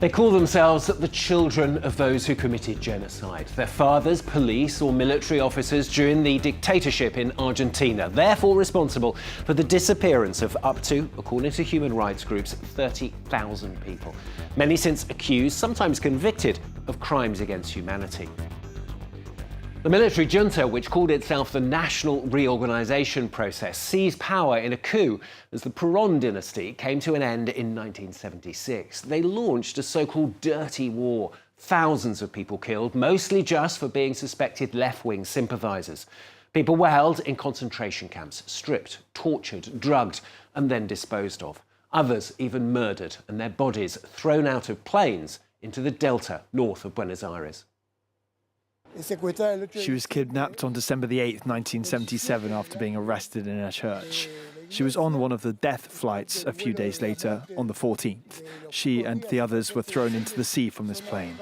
They call themselves the children of those who committed genocide. Their fathers, police or military officers during the dictatorship in Argentina, therefore responsible for the disappearance of up to, according to human rights groups, 30,000 people. Many since accused, sometimes convicted, of crimes against humanity. The military junta, which called itself the National Reorganization Process, seized power in a coup as the Perón dynasty came to an end in 1976. They launched a so-called dirty war. Thousands of people killed, mostly just for being suspected left-wing sympathizers. People were held in concentration camps, stripped, tortured, drugged, and then disposed of. Others even murdered and their bodies thrown out of planes into the delta north of Buenos Aires. She was kidnapped on December the 8th, 1977, after being arrested in a church. She was on one of the death flights a few days later, on the 14th. She and the others were thrown into the sea from this plane.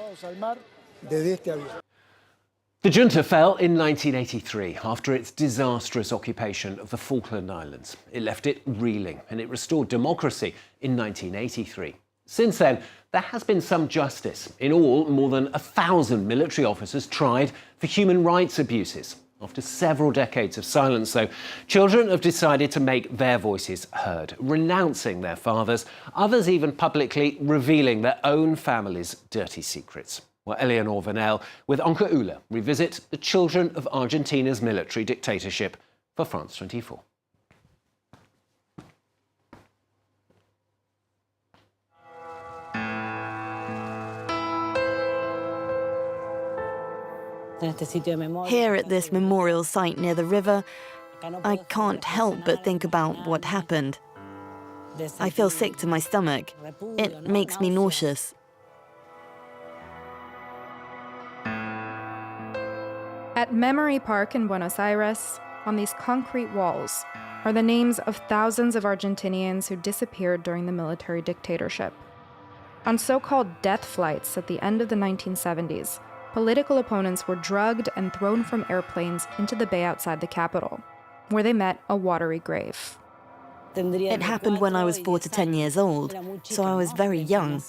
The junta fell in 1983 after its disastrous occupation of the Falkland Islands. It left it reeling, and it restored democracy in 1983. Since then, there has been some justice. In all, more than 1,000 military officers tried for human rights abuses. After several decades of silence, though, children have decided to make their voices heard, renouncing their fathers, others even publicly revealing their own families' dirty secrets. Well, Eleanor Vanel with Anke Uhle revisit the children of Argentina's military dictatorship for France 24. Here at this memorial site near the river, I can't help but think about what happened. I feel sick to my stomach. It makes me nauseous. At Memory Park in Buenos Aires, on these concrete walls, are the names of thousands of Argentinians who disappeared during the military dictatorship. On so-called death flights at the end of the 1970s, political opponents were drugged and thrown from airplanes into the bay outside the capital, where they met a watery grave. It happened when I was 4 to 10 years old, so I was very young.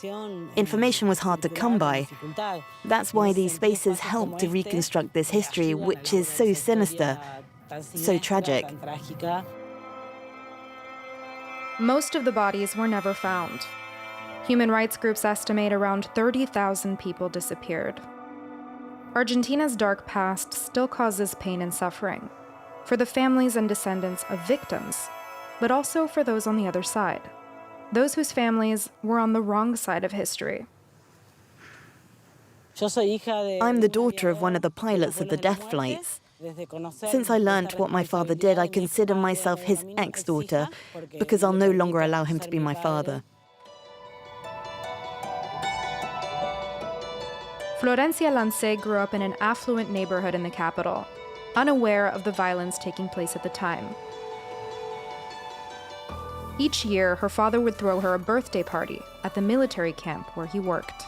Information was hard to come by. That's why these spaces help to reconstruct this history, which is so sinister, so tragic. Most of the bodies were never found. Human rights groups estimate around 30,000 people disappeared. Argentina's dark past still causes pain and suffering for the families and descendants of victims, but also for those on the other side, those whose families were on the wrong side of history. I'm the daughter of one of the pilots of the death flights. Since I learned what my father did, I consider myself his ex-daughter because I'll no longer allow him to be my father. Florencia Lancé grew up in an affluent neighborhood in the capital, unaware of the violence taking place at the time. Each year, her father would throw her a birthday party at the military camp where he worked.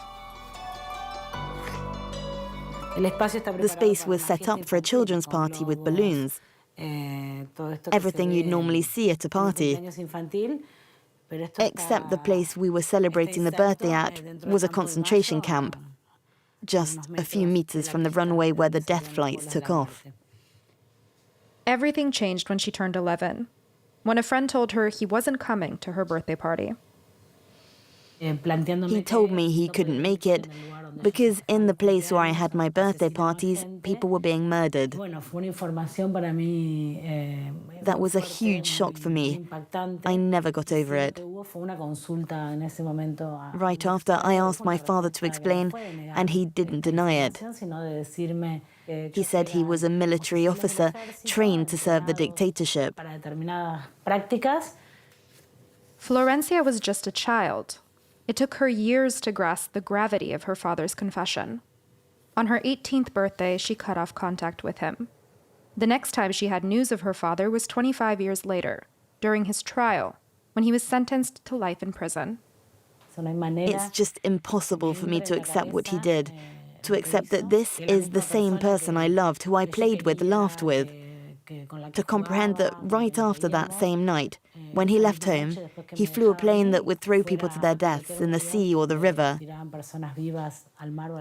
The space was set up for a children's party with balloons. Everything you'd normally see at a party. Except the place we were celebrating the birthday at was a concentration camp, just a few meters from the runway where the death flights took off. Everything changed when she turned 11, when a friend told her he wasn't coming to her birthday party. He told me he couldn't make it because in the place where I had my birthday parties, people were being murdered. That was a huge shock for me. I never got over it. Right after, I asked my father to explain, and he didn't deny it. He said he was a military officer trained to serve the dictatorship. Florencia was just a child. It took her years to grasp the gravity of her father's confession. On her 18th birthday, she cut off contact with him. The next time she had news of her father was 25 years later, during his trial, when he was sentenced to life in prison. It's just impossible for me to accept what he did, to accept that this is the same person I loved, who I played with, laughed with. to comprehend that right after that same night, when he left home, he flew a plane that would throw people to their deaths in the sea or the river.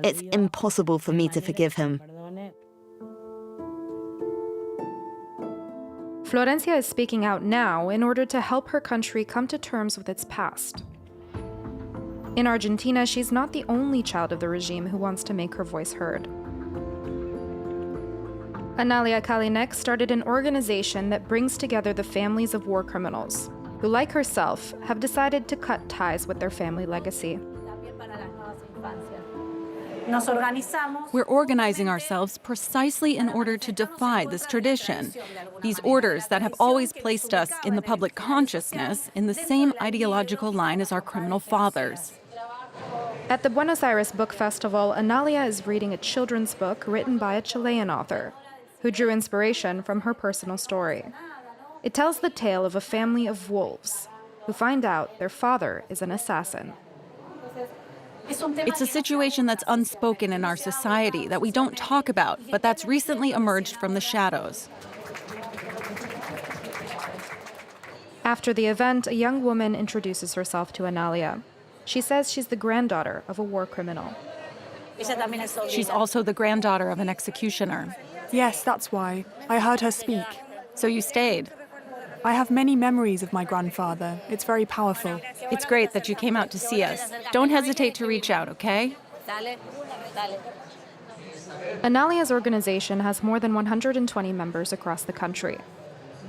It's impossible for me to forgive him. Florencia is speaking out now in order to help her country come to terms with its past. In Argentina, she's not the only child of the regime who wants to make her voice heard. Analia Kalinek started an organization that brings together the families of war criminals, who, like herself, have decided to cut ties with their family legacy. We're organizing ourselves precisely in order to defy this tradition. These orders that have always placed us in the public consciousness in the same ideological line as our criminal fathers. At the Buenos Aires Book Festival, Analia is reading a children's book written by a Chilean author, who drew inspiration from her personal story. It tells the tale of a family of wolves who find out their father is an assassin. It's a situation that's unspoken in our society, that we don't talk about, but that's recently emerged from the shadows. After the event, a young woman introduces herself to Analia. She says she's the granddaughter of a war criminal. She's also the granddaughter of an executioner. Yes, that's why. I heard her speak. So you stayed. I have many memories of my grandfather. It's very powerful. It's great that you came out to see us. Don't hesitate to reach out, okay? Analia's organization has more than 120 members across the country.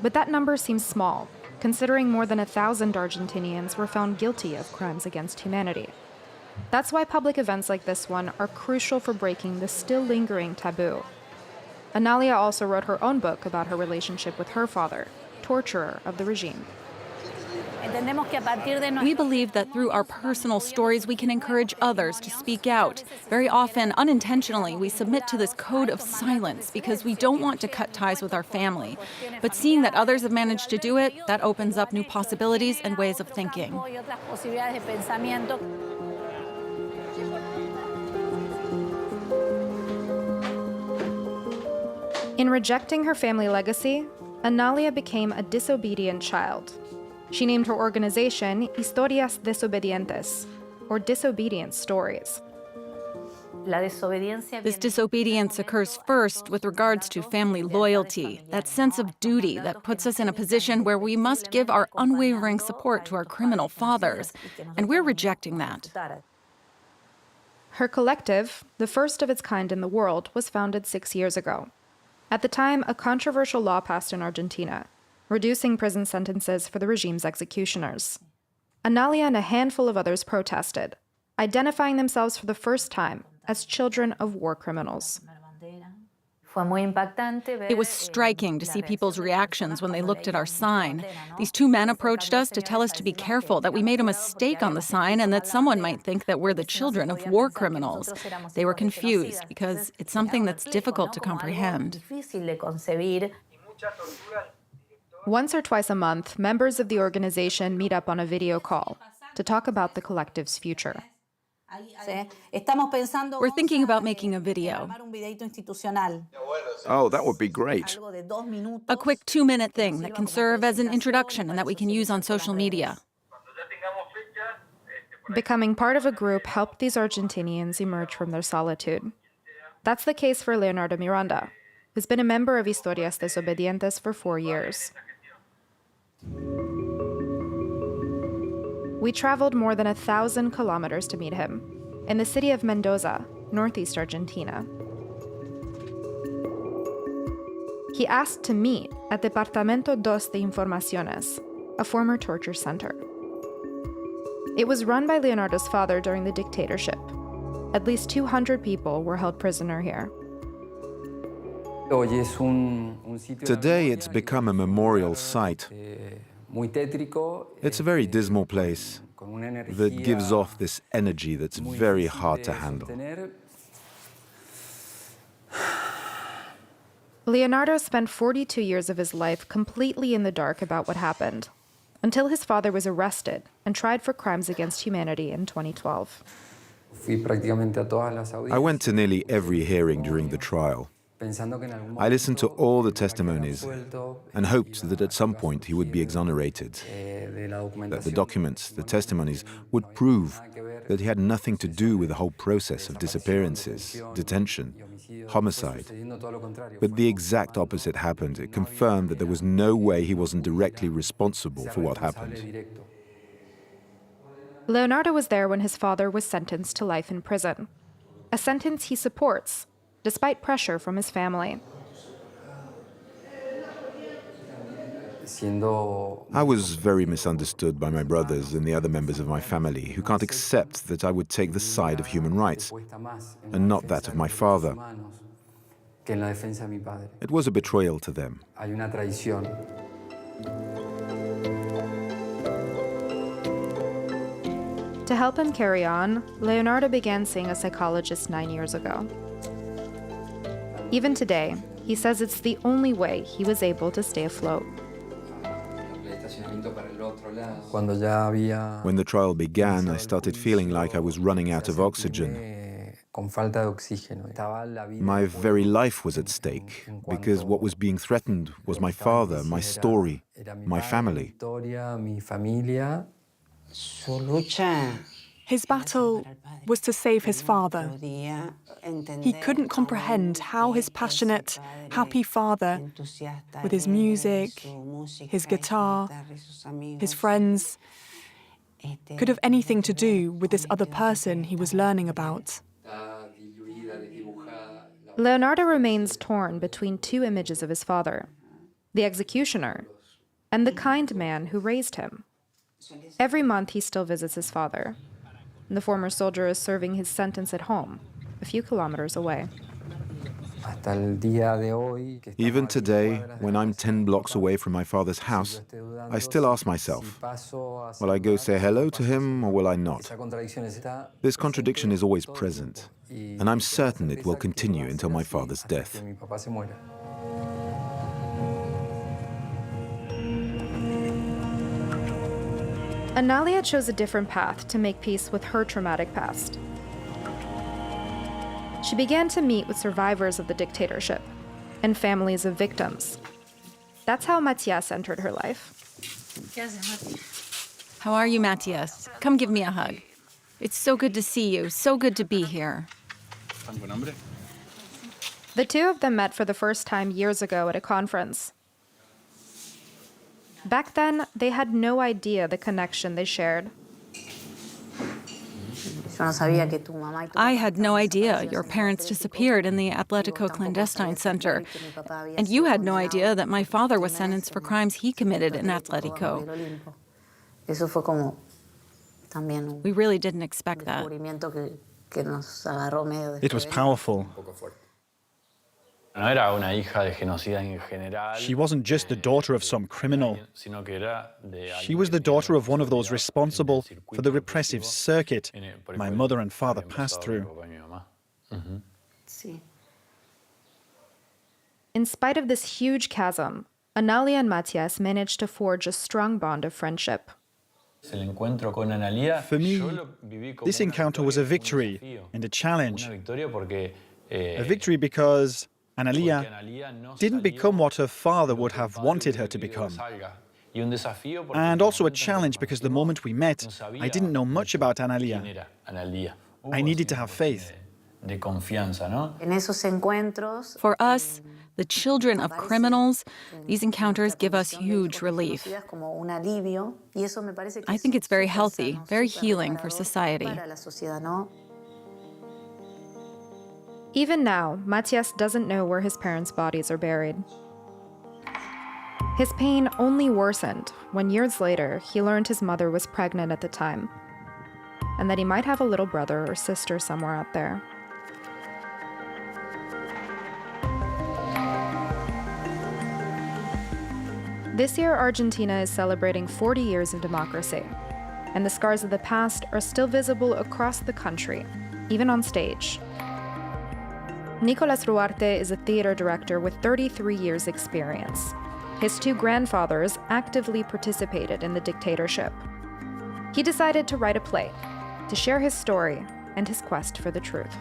But that number seems small, considering more than 1,000 Argentinians were found guilty of crimes against humanity. That's why public events like this one are crucial for breaking the still lingering taboo. Analia also wrote her own book about her relationship with her father, torturer of the regime. We believe that through our personal stories, we can encourage others to speak out. Very often, unintentionally, we submit to this code of silence because we don't want to cut ties with our family. But seeing that others have managed to do it, that opens up new possibilities and ways of thinking. In rejecting her family legacy, Analia became a disobedient child. She named her organization Historias Desobedientes, or Disobedient Stories. This disobedience occurs first with regards to family loyalty, that sense of duty that puts us in a position where we must give our unwavering support to our criminal fathers, and we're rejecting that. Her collective, the first of its kind in the world, was founded 6 years ago. At the time, a controversial law passed in Argentina, reducing prison sentences for the regime's executioners. Analia and a handful of others protested, identifying themselves for the first time as children of war criminals. It was striking to see people's reactions when they looked at our sign. These two men approached us to tell us to be careful, that we made a mistake on the sign and that someone might think that we're the children of war criminals. They were confused because it's something that's difficult to comprehend. Once or twice a month, members of the organization meet up on a video call to talk about the collective's future. We're thinking about making a video. Oh, that would be great. A quick 2-minute thing that can serve as an introduction and that we can use on social media. Becoming part of a group helped these Argentinians emerge from their solitude. That's the case for Leonardo Miranda, who's been a member of Historias Desobedientes for 4 years. We traveled more than 1,000 kilometers to meet him in the city of Mendoza, northeast Argentina. He asked to meet at Departamento 2 de Informaciones, a former torture center. It was run by Leonardo's father during the dictatorship. At least 200 people were held prisoner here. Today it's become a memorial site. It's a very dismal place that gives off this energy that's very hard to handle. Leonardo spent 42 years of his life completely in the dark about what happened, until his father was arrested and tried for crimes against humanity in 2012. I went to nearly every hearing during the trial. I listened to all the testimonies and hoped that at some point he would be exonerated, that the documents, the testimonies, would prove that he had nothing to do with the whole process of disappearances, detention, homicide. But the exact opposite happened. It confirmed that there was no way he wasn't directly responsible for what happened. Leonardo was there when his father was sentenced to life in prison, a sentence he supports, despite pressure from his family. I was very misunderstood by my brothers and the other members of my family who can't accept that I would take the side of human rights and not that of my father. It was a betrayal to them. To help him carry on, Leonardo began seeing a psychologist 9 years ago. Even today, he says it's the only way he was able to stay afloat. When the trial began, I started feeling like I was running out of oxygen. My very life was at stake, because what was being threatened was my father, my story, my family. His battle was to save his father. He couldn't comprehend how his passionate, happy father, with his music, his guitar, his friends, could have anything to do with this other person he was learning about. Leonardo remains torn between two images of his father, the executioner and the kind man who raised him. Every month he still visits his father. The former soldier is serving his sentence at home, a few kilometers away. Even today, when I'm 10 blocks away from my father's house, I still ask myself, will I go say hello to him or will I not? This contradiction is always present, and I'm certain it will continue until my father's death. Analia chose a different path to make peace with her traumatic past. She began to meet with survivors of the dictatorship and families of victims. That's how Matias entered her life. How are you, Matias? Come give me a hug. It's so good to see you, so good to be here. The two of them met for the first time years ago at a conference. Back then, they had no idea the connection they shared. I had no idea your parents disappeared in the Atletico clandestine center. And you had no idea that my father was sentenced for crimes he committed in Atletico. We really didn't expect that. It was powerful. She wasn't just the daughter of some criminal. She was the daughter of one of those responsible for the repressive circuit my mother and father passed through. In spite of this huge chasm, Analia and Matias managed to forge a strong bond of friendship. For me, this encounter was a victory and a challenge. A victory because Analia didn't become what her father would have wanted her to become. And also a challenge because the moment we met, I didn't know much about Analia. I needed to have faith. For us, the children of criminals, these encounters give us huge relief. I think it's very healthy, very healing for society. Even now, Matias doesn't know where his parents' bodies are buried. His pain only worsened when years later he learned his mother was pregnant at the time, and that he might have a little brother or sister somewhere out there. This year, Argentina is celebrating 40 years of democracy, and the scars of the past are still visible across the country, even on stage. Nicolas Ruarte is a theater director with 33 years' experience. His two grandfathers actively participated in the dictatorship. He decided to write a play to share his story and his quest for the truth.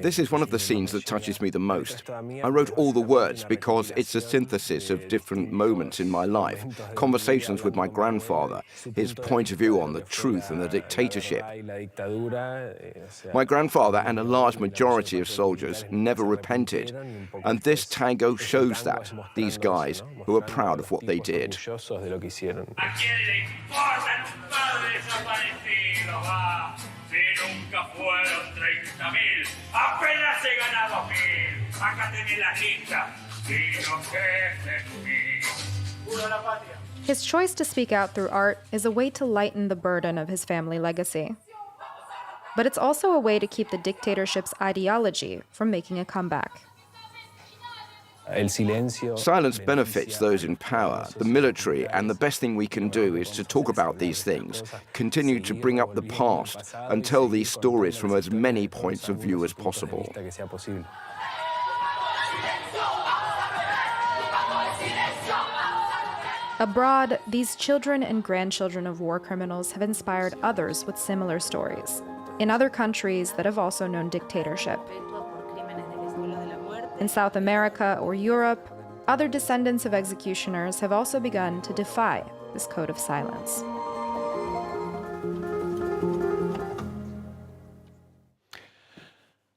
This is one of the scenes that touches me the most. I wrote all the words because it's a synthesis of different moments in my life, conversations with my grandfather, his point of view on the truth and the dictatorship. My grandfather and a large majority of soldiers never repented, and this tango shows that, these guys who are proud of what they did. His choice to speak out through art is a way to lighten the burden of his family legacy. But it's also a way to keep the dictatorship's ideology from making a comeback. Silence benefits those in power, the military, and the best thing we can do is to talk about these things, continue to bring up the past, and tell these stories from as many points of view as possible. Abroad, these children and grandchildren of war criminals have inspired others with similar stories, in other countries that have also known dictatorship. In South America or Europe, other descendants of executioners have also begun to defy this code of silence.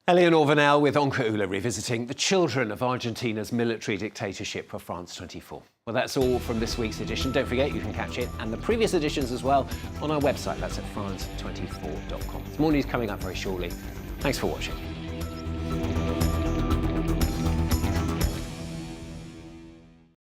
Eleanor Vanel with Onka revisiting the children of Argentina's military dictatorship for France 24. Well, that's all from this week's edition. Don't forget you can catch it and the previous editions as well on our website. That's at france24.com. More news coming up very shortly. Thanks for watching.